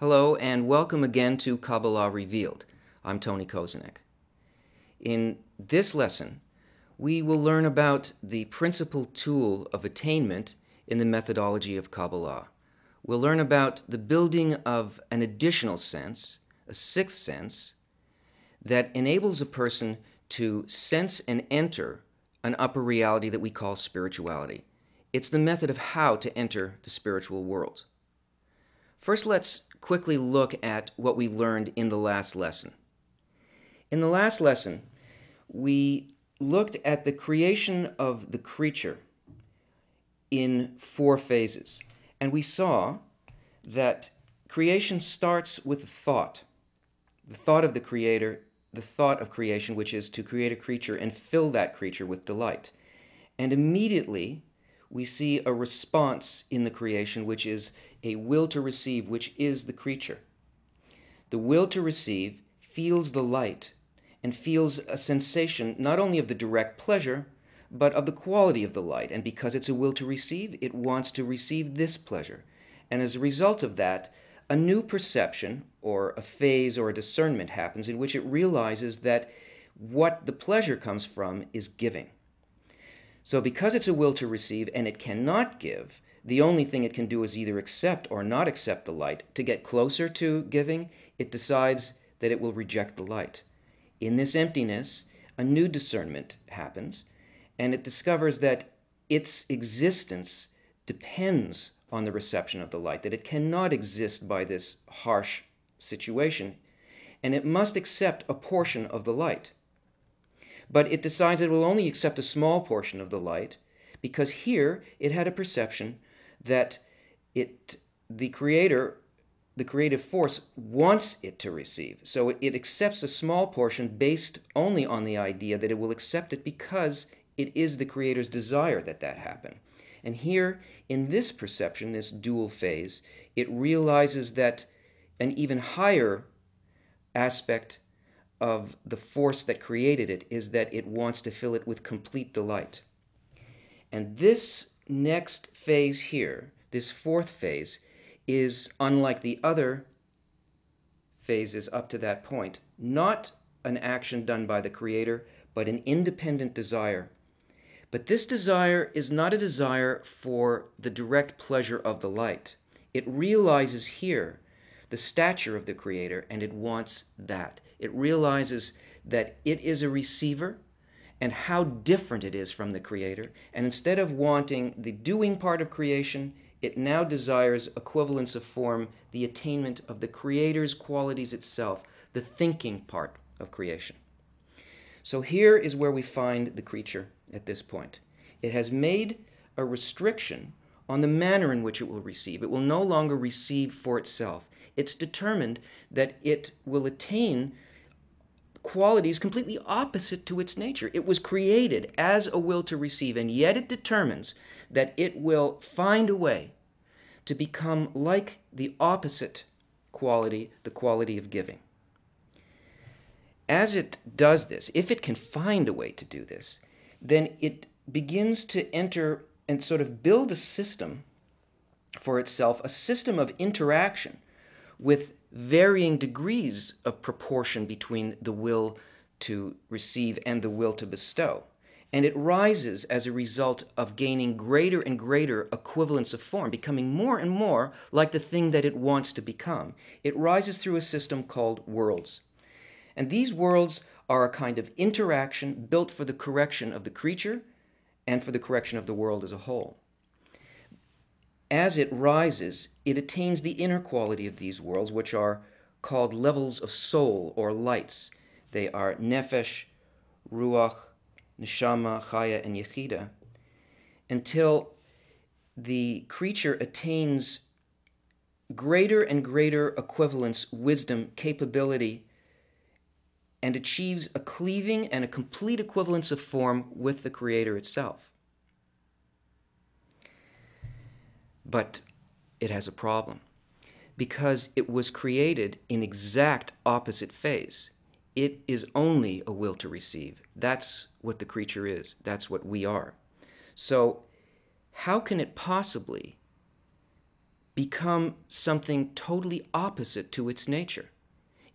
Hello and welcome again to Kabbala Revealed. I'm Tony Kozenek. In this lesson, we will learn about the principal tool of attainment in the methodology of Kabbala. We'll learn about the building of an additional sense, a sixth sense, that enables a person to sense and enter an upper reality that we call spirituality. It's the method of how to enter the spiritual world. First, let's quickly look at what we learned in the last lesson. In the last lesson, we looked at the creation of the creature in 4 phases. And we saw that creation starts with the thought of the Creator, the thought of creation, which is to create a creature and fill that creature with delight. And immediately, we see a response in the creation, which is a will to receive, which is the creature. The will to receive feels the light and feels a sensation not only of the direct pleasure, but of the quality of the light. And because it's a will to receive, it wants to receive this pleasure. And as a result of that, a new perception or a phase or a discernment happens in which it realizes that what the pleasure comes from is giving. So because it's a will to receive and it cannot give, the only thing it can do is either accept or not accept the light. To get closer to giving, it decides that it will reject the light. In this emptiness, a new discernment happens, and it discovers that its existence depends on the reception of the light, that it cannot exist by this harsh situation, and it must accept a portion of the light. But it decides it will only accept a small portion of the light because here it had a perception that the creative force wants it to receive. So it accepts a small portion based only on the idea that it will accept it because it is the Creator's desire that that happen. And here, in this perception, this dual phase, it realizes that an even higher aspect of the force that created it is that it wants to fill it with complete delight. And this next phase here, this 4th phase, is unlike the other phases up to that point, not an action done by the Creator, but an independent desire. But this desire is not a desire for the direct pleasure of the light. It realizes here the stature of the Creator, and it wants that. It realizes that it is a receiver and how different it is from the Creator. And instead of wanting the doing part of creation, it now desires equivalence of form, the attainment of the Creator's qualities itself, the thinking part of creation. So here is where we find the creature at this point. It has made a restriction on the manner in which it will receive. It will no longer receive for itself. It's determined that it will attain qualities completely opposite to its nature. It was created as a will to receive, and yet it determines that it will find a way to become like the opposite quality, the quality of giving. As it does this, if it can find a way to do this, then it begins to enter and sort of build a system for itself, a system of interaction with varying degrees of proportion between the will to receive and the will to bestow. And it rises as a result of gaining greater and greater equivalence of form, becoming more and more like the thing that it wants to become. It rises through a system called worlds. And these worlds are a kind of interaction built for the correction of the creature and for the correction of the world as a whole. As it rises, it attains the inner quality of these worlds, which are called levels of soul or lights. They are nefesh, ruach, neshama, chaya, and yechida, until the creature attains greater and greater equivalence, wisdom, capability, and achieves a cleaving and a complete equivalence of form with the Creator itself. But it has a problem, because it was created in exact opposite phase. It is only a will to receive. That's what the creature is. That's what we are. So how can it possibly become something totally opposite to its nature.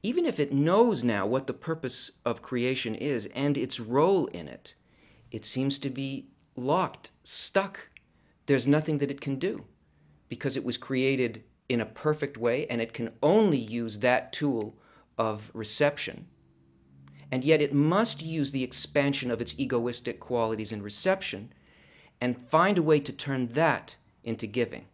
Even if it knows now what the purpose of creation is and its role in it, it seems to be locked, stuck. There's nothing that it can do because it was created in a perfect way and it can only use that tool of reception. And yet it must use the expansion of its egoistic qualities in reception and find a way to turn that into giving.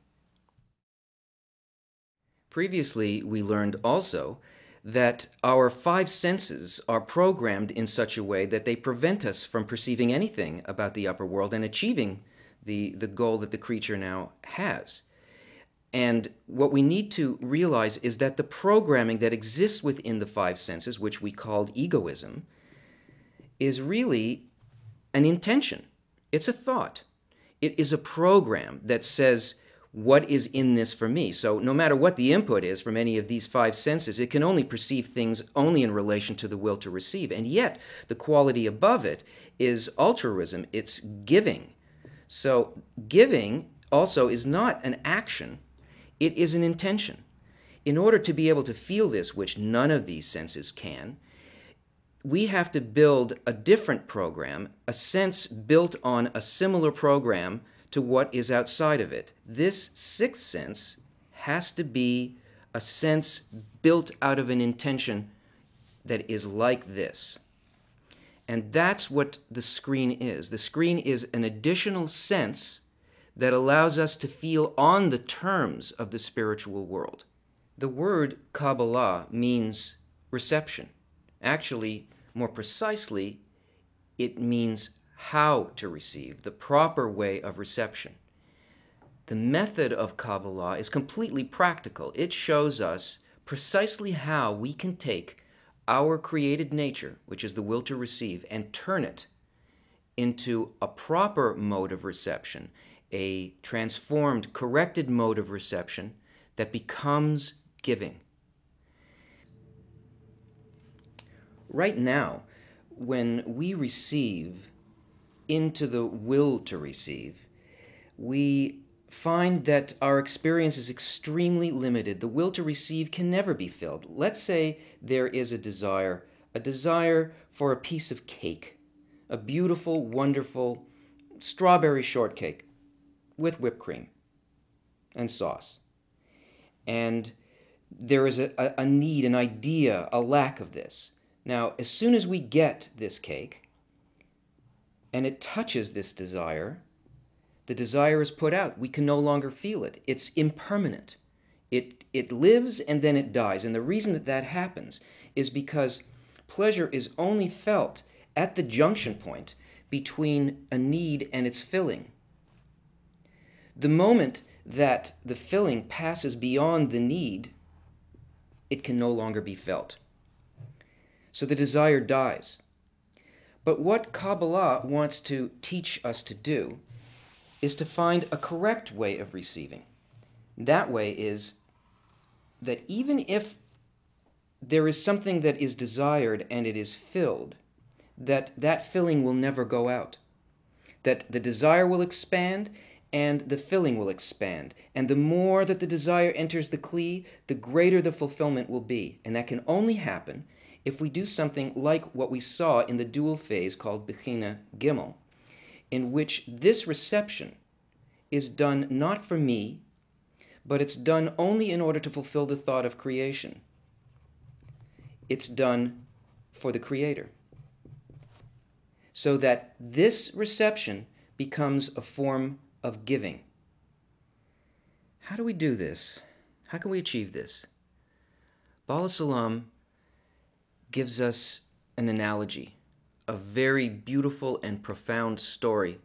Previously, we learned also that our five senses are programmed in such a way that they prevent us from perceiving anything about the upper world and achieving the goal that the creature now has. And what we need to realize is that the programming that exists within the five senses, which we called egoism, is really an intention. It's a thought. It is a program that says, what is in this for me? So no matter what the input is from any of these five senses, it can only perceive things only in relation to the will to receive. And yet, the quality above it is altruism. It's giving. So giving also is not an action. It is an intention. In order to be able to feel this, which none of these senses can, we have to build a different program, a sense built on a similar program to what is outside of it. This sixth sense has to be a sense built out of an intention that is like this. And that's what the screen is. The screen is an additional sense that allows us to feel on the terms of the spiritual world. The word Kabbala means reception. Actually, more precisely, it means how to receive, the proper way of reception. The method of Kabbala is completely practical. It shows us precisely how we can take our created nature, which is the will to receive, and turn it into a proper mode of reception, a transformed, corrected mode of reception that becomes giving. Right now, when we receive into the will to receive, we find that our experience is extremely limited. The will to receive can never be filled. Let's say there is a desire for a piece of cake, a beautiful, wonderful strawberry shortcake with whipped cream and sauce. And there is a need, an idea, a lack of this. Now, as soon as we get this cake and it touches this desire, the desire is put out. We can no longer feel it. It's impermanent. It lives and then it dies. And the reason that that happens is because pleasure is only felt at the junction point between a need and its filling. The moment that the filling passes beyond the need, it can no longer be felt. So the desire dies. But what Kabbala wants to teach us to do is to find a correct way of receiving. That way is that even if there is something that is desired and it is filled, that filling will never go out. That the desire will expand and the filling will expand. And the more that the desire enters the kli, the greater the fulfillment will be. And that can only happen if we do something like what we saw in the dual phase called Bechina Gimel, in which this reception is done not for me, but it's done only in order to fulfill the thought of creation. It's done for the Creator. So that this reception becomes a form of giving. How do we do this? How can we achieve this? Bala Salam gives us an analogy, a very beautiful and profound story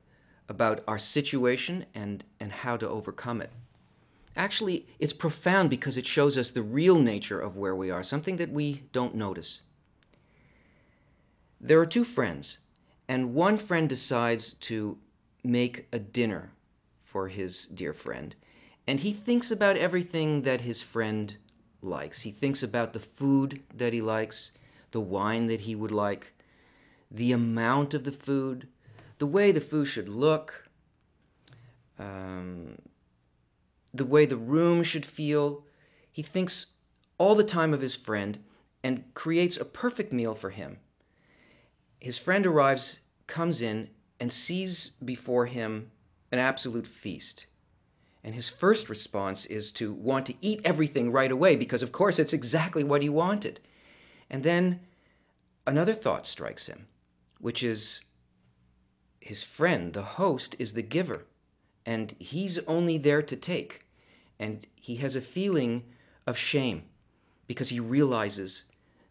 about our situation and how to overcome it. Actually, it's profound because it shows us the real nature of where we are, something that we don't notice. There are two friends, and one friend decides to make a dinner for his dear friend, and he thinks about everything that his friend likes. He thinks about the food that he likes, the wine that he would like, the amount of the food, the way the food should look, the way the room should feel. He thinks all the time of his friend and creates a perfect meal for him. His friend arrives, comes in, and sees before him an absolute feast. And his first response is to want to eat everything right away because, of course, it's exactly what he wanted. And then another thought strikes him, which is his friend, the host, is the giver, and he's only there to take. And he has a feeling of shame because he realizes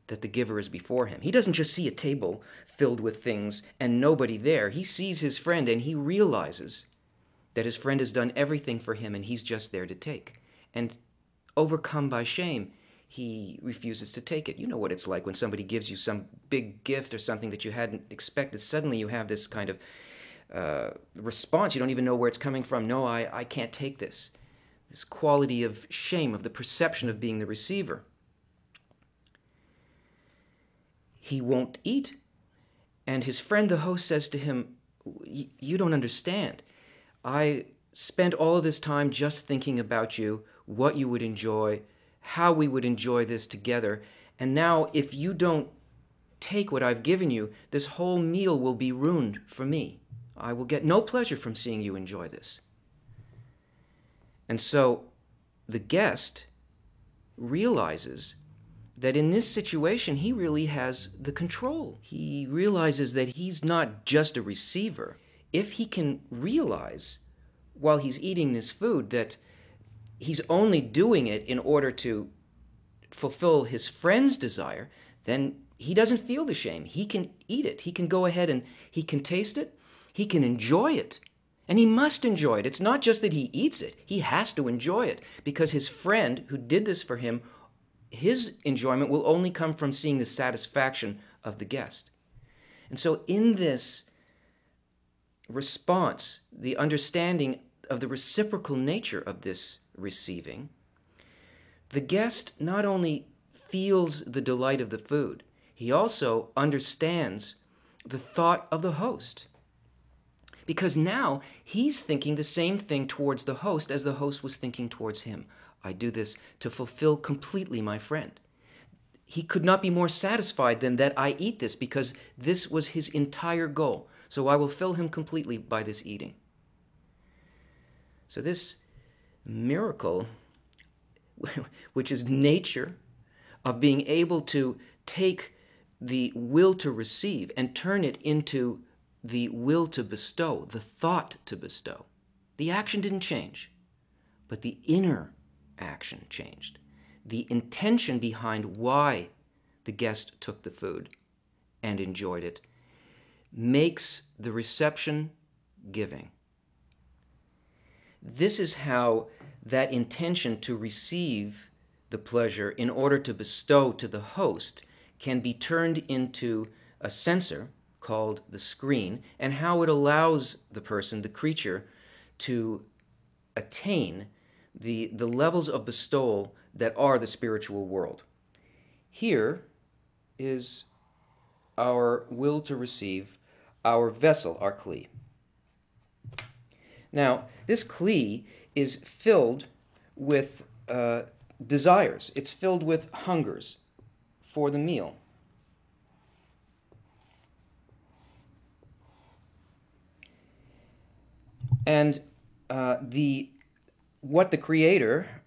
that the giver is before him. He doesn't just see a table filled with things and nobody there. He sees his friend and he realizes that his friend has done everything for him and he's just there to take. And overcome by shame, he refuses to take it. You know what it's like when somebody gives you some big gift or something that you hadn't expected. Suddenly you have this kind of response. You don't even know where it's coming from. No, I can't take this. This quality of shame, of the perception of being the receiver. He won't eat. And his friend, the host, says to him, "You don't understand. I spent all of this time just thinking about you, what you would enjoy, how we would enjoy this together. And now if you don't take what I've given you, this whole meal will be ruined for me. I will get no pleasure from seeing you enjoy this." And so the guest realizes that in this situation, he really has the control. He realizes that he's not just a receiver. If he can realize while he's eating this food that he's only doing it in order to fulfill his friend's desire, then he doesn't feel the shame. He can eat it. He can go ahead and he can taste it. He can enjoy it. And he must enjoy it. It's not just that he eats it. He has to enjoy it because his friend who did this for him, his enjoyment will only come from seeing the satisfaction of the guest. And so in this response, the understanding of the reciprocal nature of this receiving, the guest not only feels the delight of the food, he also understands the thought of the host. Because now he's thinking the same thing towards the host as the host was thinking towards him. I do this to fulfill completely my friend. He could not be more satisfied than that I eat this because this was his entire goal. So I will fill him completely by this eating. So this miracle, which is nature of being able to take the will to receive and turn it into the will to bestow, the thought to bestow. The action didn't change, but the inner action changed. The intention behind why the guest took the food and enjoyed it makes the reception giving. This is how that intention to receive the pleasure in order to bestow to the host can be turned into a sensor called the screen, and how it allows the person, the creature, to attain the levels of bestowal that are the spiritual world. Here is our will to receive, our vessel, our kli. Now, this kli is filled with desires. It's filled with hungers for the meal. And what the creator,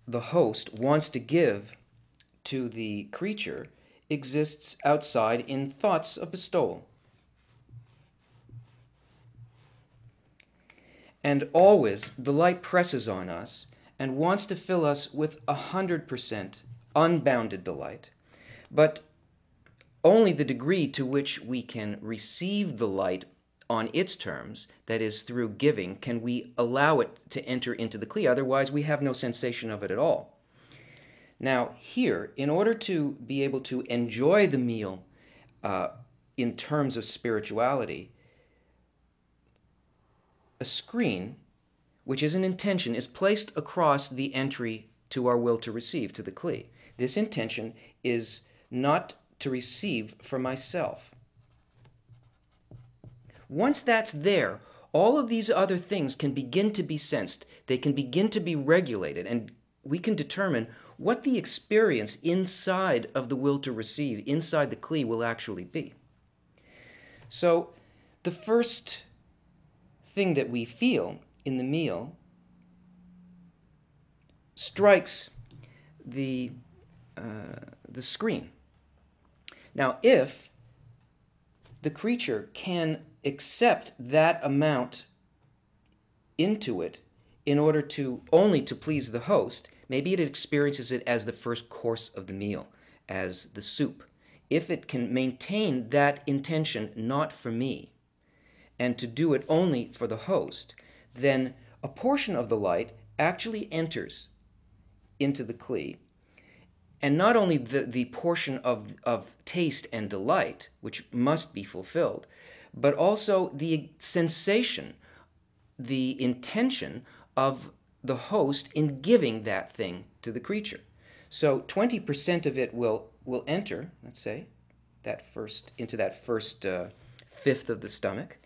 the host, wants to give to the creature exists outside in thoughts of bestowal. And always the light presses on us and wants to fill us with 100% unbounded delight, but only the degree to which we can receive the light on its terms, that is through giving, can we allow it to enter into the kli. Otherwise, we have no sensation of it at all. Now, here, in order to be able to enjoy the meal in terms of spirituality, a screen, which is an intention, is placed across the entry to our will to receive, to the kli. This intention is not to receive for myself. Once that's there, all of these other things can begin to be sensed. They can begin to be regulated, and we can determine what the experience inside of the will to receive, inside the Kli, will actually be. So the first thing that we feel in the meal strikes the screen. Now, if the creature can accept that amount into it in order to only to please the host, maybe it experiences it as the first course of the meal, as the soup. If it can maintain that intention, not for me, and to do it only for the host, then a portion of the light actually enters into the Kli. And not only the portion of taste and delight, which must be fulfilled, but also the sensation, the intention of the host in giving that thing to the creature. So 20% of it will enter, let's say, into that first fifth of the stomach,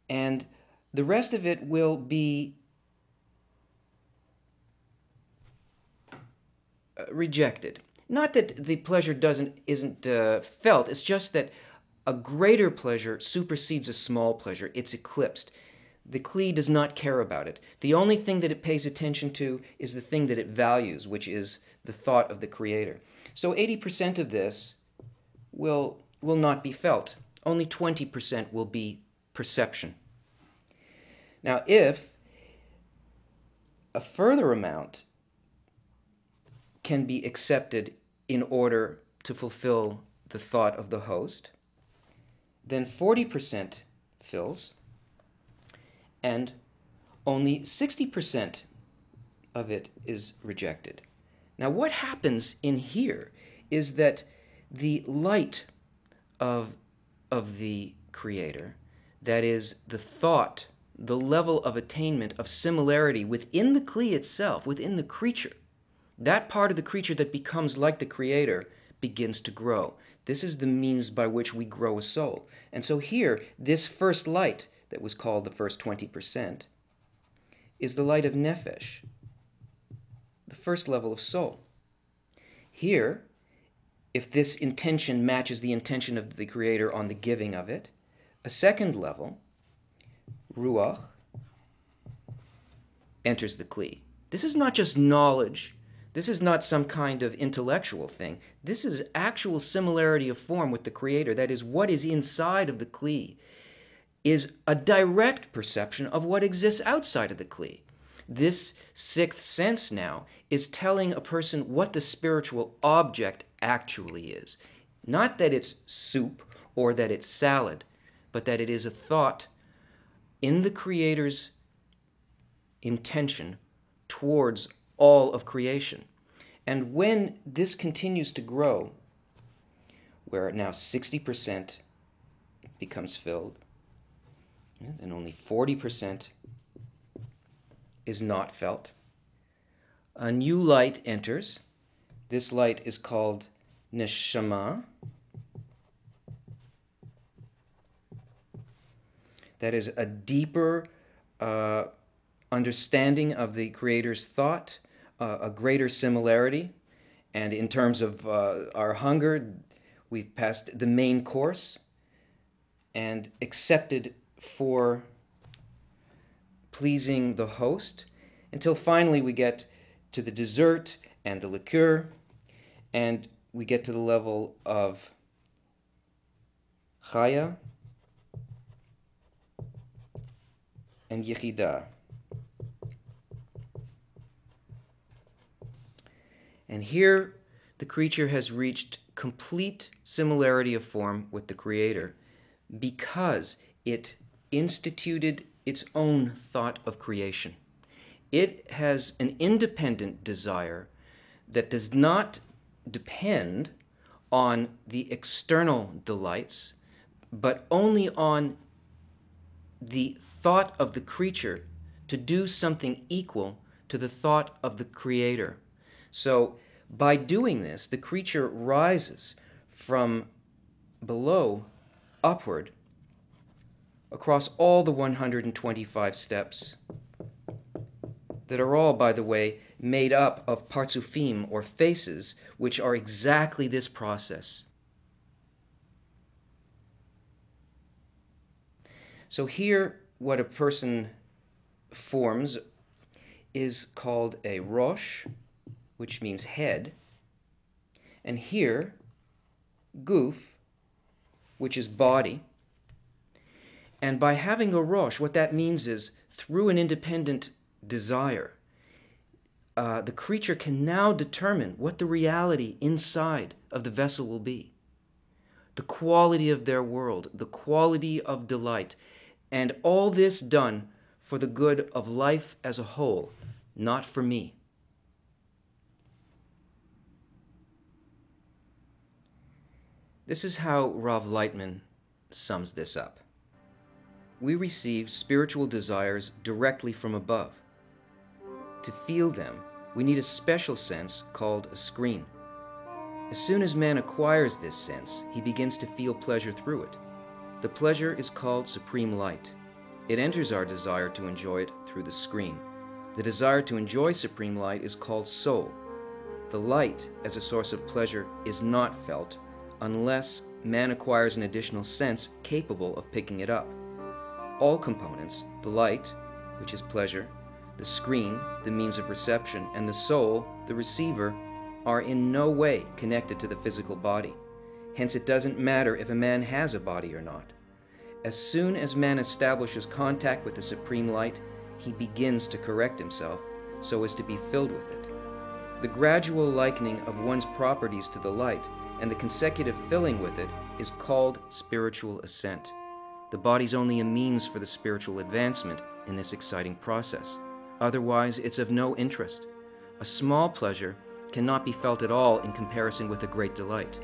and the rest of it will be rejected. Not that the pleasure isn't felt, it's just that a greater pleasure supersedes a small pleasure. It's eclipsed. The Kli does not care about it. The only thing that it pays attention to is the thing that it values, which is the thought of the Creator. So 80% of this will not be felt. Only 20% will be perception. Now, if a further amount can be accepted in order to fulfill the thought of the host, then 40% fills, and only 60% of it is rejected. Now, what happens in here is that the light of the Creator, that is the thought, the level of attainment of similarity within the Kli itself, within the creature, that part of the creature that becomes like the Creator begins to grow. This is the means by which we grow a soul. And so here, this first light that was called the first 20% is the light of Nefesh, the first level of soul. Here, if this intention matches the intention of the Creator on the giving of it, a second level, Ruach, enters the Kli. This is not just knowledge. This is not some kind of intellectual thing. This is actual similarity of form with the Creator. That is, what is inside of the Kli is a direct perception of what exists outside of the Kli. This sixth sense now is telling a person what the spiritual object actually is. Not that it's soup or that it's salad, but that it is a thought in the Creator's intention towards all of creation. And when this continues to grow, where now 60% becomes filled, and only 40% is not felt, a new light enters. This light is called Neshama. That is a deeper understanding of the Creator's thought, a greater similarity. And in terms of our hunger, we've passed the main course and accepted for pleasing the host, until finally we get to the dessert and the liqueur, and we get to the level of Chaya and Yechidah. And here the creature has reached complete similarity of form with the Creator because it instituted its own thought of creation. It has an independent desire that does not depend on the external delights, but only on the thought of the creature to do something equal to the thought of the Creator. So by doing this, the creature rises from below upward across all the 125 steps that are all, by the way, made up of parzufim, or faces, which are exactly this process. So here, what a person forms is called a rosh, which means head, and here, guf, which is body. And by having a rosh, what that means is, through an independent desire, the creature can now determine what the reality inside of the vessel will be. The quality of their world, the quality of delight, and all this done for the good of life as a whole, not for me. This is how Rav Lightman sums this up. We receive spiritual desires directly from above. To feel them, we need a special sense called a screen. As soon as man acquires this sense, he begins to feel pleasure through it. The pleasure is called supreme light. It enters our desire to enjoy it through the screen. The desire to enjoy supreme light is called soul. The light, as a source of pleasure, is not felt unless man acquires an additional sense capable of picking it up. All components, the light, which is pleasure, the screen, the means of reception, and the soul, the receiver, are in no way connected to the physical body. Hence, it doesn't matter if a man has a body or not. As soon as man establishes contact with the supreme light, he begins to correct himself so as to be filled with it. The gradual likening of one's properties to the light and the consecutive filling with it is called spiritual ascent. The body's only a means for the spiritual advancement in this exciting process. Otherwise, it's of no interest. A small pleasure cannot be felt at all in comparison with a great delight.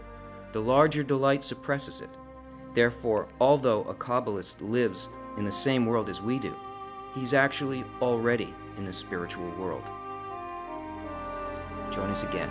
The larger delight suppresses it. Therefore, although a Kabbalist lives in the same world as we do, he's actually already in the spiritual world. Join us again.